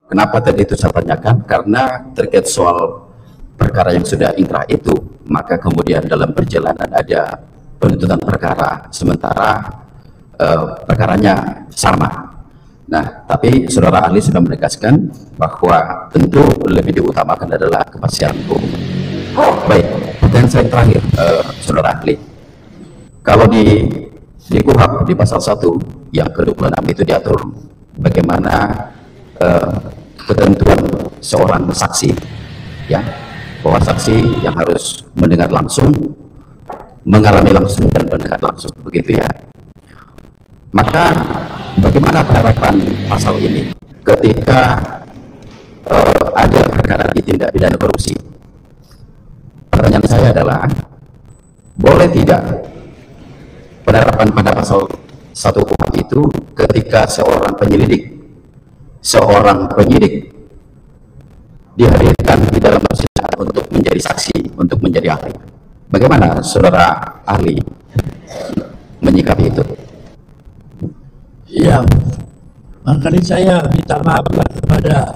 Kenapa tadi itu saya tanyakan? Karena terkait soal perkara yang sudah inkrah itu, maka kemudian dalam perjalanan ada penuntutan perkara, sementara perkaranya sama. Nah, tapi saudara ahli sudah menegaskan bahwa tentu lebih diutamakan adalah kepastian hukum. Baik, pertanyaan saya terakhir, saudara ahli. Kalau di KUHP di pasal 1 yang ke-26 itu diatur bagaimana ketentuan seorang saksi, ya, bahwa saksi yang harus mendengar langsung, mengalami langsung dan mendengar langsung, begitu ya. Maka bagaimana penerapan pasal ini ketika ada perkara tindak pidana korupsi? Pertanyaan saya adalah, boleh tidak penerapan pada pasal 1 KUHP itu ketika seorang penyidik dihadirkan di dalam persidangan untuk menjadi saksi, untuk menjadi ahli? Bagaimana saudara ahli menyikapi itu? Ya, makanya saya minta maaf kepada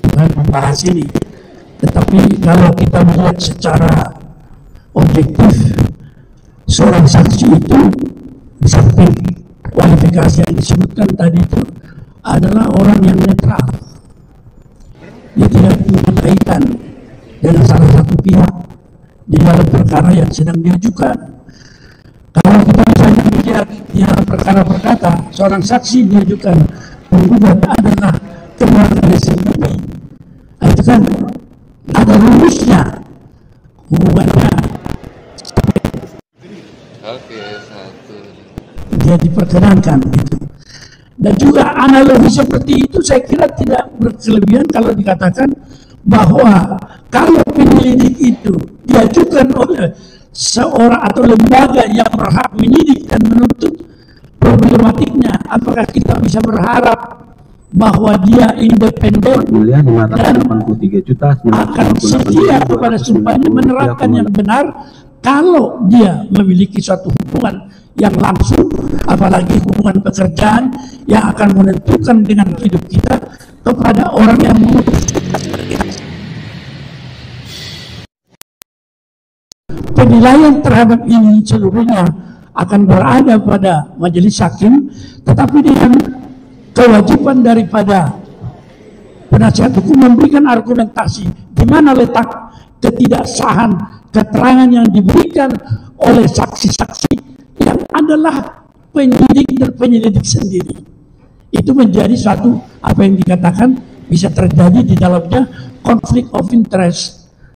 Tuhan membahas ini. Tetapi kalau kita melihat secara objektif, seorang saksi itu di samping kualifikasi yang disebutkan tadi itu adalah orang yang netral. Dia tidak punya kaitan dengan salah satu pihak di dalam perkara yang sedang diajukan. Kalau kita misalnya melihat di dalam perkara-perkara, seorang saksi diajukan penggugat adalah keluarga sendiri. Itu kan ada rumusnya hubungannya. Oke, satu. Dia diperkenankan gitu. Dan juga analogi seperti itu saya kira tidak berkelebihan kalau dikatakan bahwa kalau penyelidik itu diajukan oleh seorang atau lembaga yang berhak menyidik dan menuntut problematiknya, apakah kita bisa berharap bahwa dia independen dan akan setia kepada sumpahnya menerapkan yang benar kalau dia memiliki suatu hubungan yang langsung, apalagi hubungan pekerjaan yang akan menentukan dengan hidup kita kepada orang yang memutuskan. Penilaian terhadap ini seluruhnya akan berada pada majelis hakim, tetapi dengan kewajiban daripada penasihat hukum memberikan argumentasi di mana letak ketidaksahan keterangan yang diberikan oleh saksi-saksi yang adalah penyidik dan penyelidik sendiri. Itu menjadi suatu apa yang dikatakan bisa terjadi di dalamnya konflik of interest.